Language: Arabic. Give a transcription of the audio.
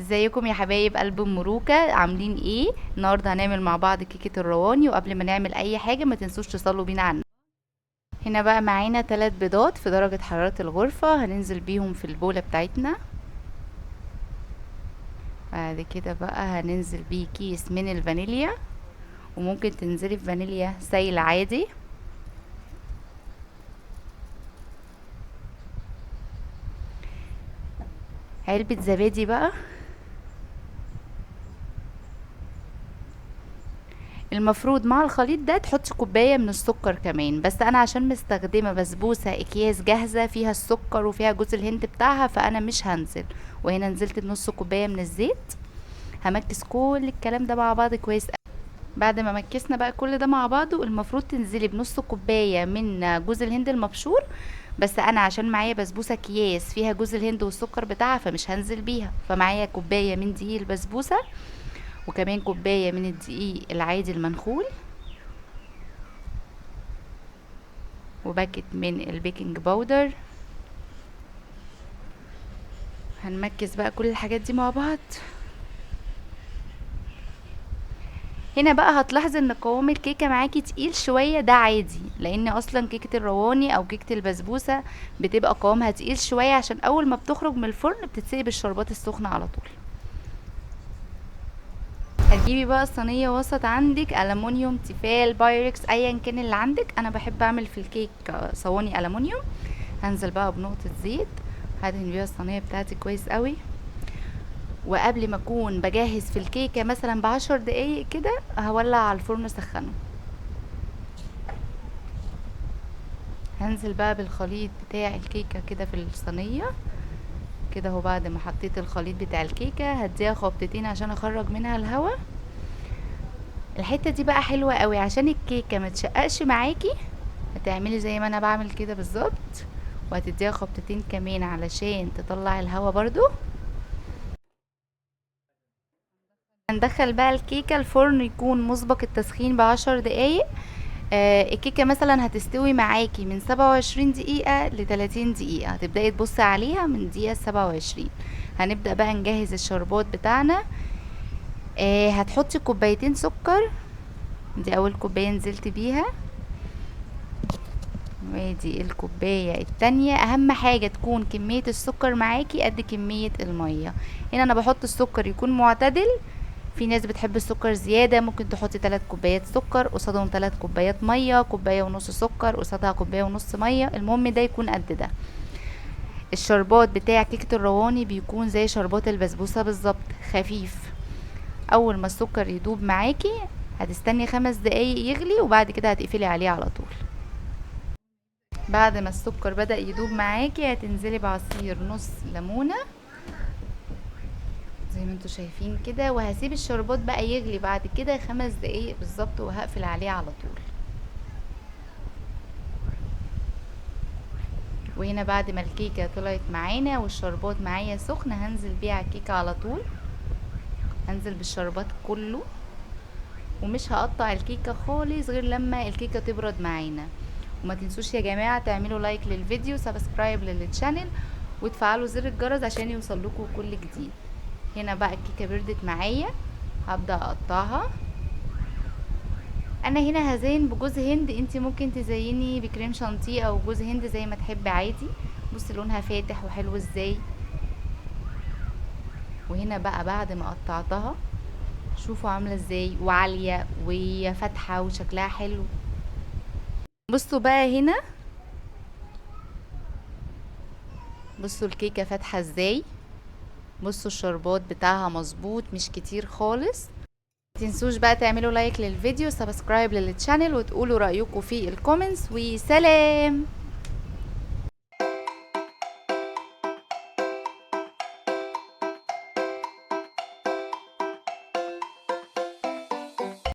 ازيكم يا حبايب قلب مروكه؟ عاملين ايه؟ النهارده هنعمل مع بعض كيكه الرواني، وقبل ما نعمل اي حاجه ما تنسوش تصلوا بينا عنها. هنا بقى معانا 3 بيضات في درجه حراره الغرفه، هننزل بيهم في البوله بتاعتنا. بعد كده بقى هننزل بيه كيس من الفانيليا، وممكن تنزلي في فانيليا سايل عادي. علبه زبادي بقى. المفروض مع الخليط ده تحطي كوبايه من السكر كمان، بس انا عشان مستخدمه بسبوسه اكياس جاهزه فيها السكر وفيها جوز الهند بتاعها، فانا مش هنزل. وهنا نزلت بنص كوبايه من الزيت. همكس كل الكلام ده مع بعض كويس أوي. بعد ما مكسنا بقى كل ده مع بعضه، المفروض تنزلي بنص كوبايه من جوز الهند المبشور، بس انا عشان معايا بسبوسه اكياس فيها جوز الهند والسكر بتاعها فمش هنزل بيها، فمعايا كوبايه من دقيق البسبوسه، وكمان كوبايه من الدقيق العادي المنخول، وباكت من البيكنج باودر. هنمكس بقى كل الحاجات دي مع بعض. هنا بقى هتلاحظي ان قوام الكيكه معاكي تقيل شويه، ده عادي، لان اصلا كيكه الرواني او كيكه البسبوسه بتبقى قوامها تقيل شويه، عشان اول ما بتخرج من الفرن بتتسقي بالشربات السخنه على طول. هتجيبي بقى صينيه وسط عندك، الومنيوم، تيفال، بايركس، ايا كان اللي عندك. انا بحب اعمل في الكيك صواني الومنيوم. هنزل بقى بنقطه زيت، هدهن بيها الصينيه بتاعتي كويس قوي. وقبل ما اكون بجهز في الكيكه مثلا ب10 دقايق كده، هولع على الفرن اسخنه. هنزل بقى بالخليط بتاع الكيكه كده في الصينيه كده اهو. بعد ما حطيت الخليط بتاع الكيكه هديها خبطتين عشان اخرج منها الهواء. الحته دي بقى حلوه قوي عشان الكيكه ما تشققش معاكي. هتعملي زي ما انا بعمل كده بالظبط، وهتديها خبطتين كمان علشان تطلع الهواء برضو. هندخل بقى الكيكه الفرن يكون مسبق التسخين ب10 دقايق. الكيكه مثلا هتستوي معاكي من 27 دقيقه ل 30 دقيقه، هتبداي تبصي عليها من دقيقه 27. هنبدا بقى نجهز الشربات بتاعنا. هتحطي كوبايتين سكر، دي اول كوبايه نزلت بيها، ودي الكوبايه التانية. اهم حاجه تكون كميه السكر معاكي قد كميه الميه. هنا انا بحط السكر يكون معتدل. في ناس بتحب السكر زيادة، ممكن تحطي 3 كوبايات سكر قصادهم 3 كوبايات مية، كوباية ونص سكر قصادها كوباية ونص مية، المهم ده يكون قد ده. الشربات بتاع كيكة الرواني بيكون زي شربات البسبوسة بالظبط، خفيف. اول ما السكر يدوب معاكي هتستني 5 دقايق يغلي، وبعد كده هتقفلي عليه على طول. بعد ما السكر بدأ يدوب معاكي هتنزلي بعصير نص ليمونة زي ما انتوا شايفين كده، وهسيب الشربات بقى يغلي بعد كده 5 دقايق بالظبط، وهقفل عليه على طول. وهنا بعد ما الكيكة طلعت معانا والشربات معايا سخن، هنزل بيه على الكيكة على طول. هنزل بالشربات كله، ومش هقطع الكيكة خالص غير لما الكيكة تبرد معانا. وما تنسوش يا جماعة تعملوا لايك للفيديو، سبسكرايب للتشانل، وتفعلوا زر الجرس عشان يوصلكوا كل جديد. هنا بقى الكيكة بردت معايا، هبدأ اقطعها. انا هنا هزين بجوز هند، انتي ممكن تزيني بكريم شانتيه او جوز هند زي ما تحبي عادي. بصي لونها فاتح وحلو ازاي. وهنا بقى بعد ما قطعتها شوفوا عامله ازاي وعاليه وفاتحه وشكلها حلو. بصوا بقى هنا، بصوا الكيكه فاتحه ازاي. بصوا الشربات بتاعها مظبوط، مش كتير خالص. متنسوش بقى تعملوا لايك للفيديو، سبسكرايب للتشانل، وتقولوا رأيكم في الكومنتس، وسلام.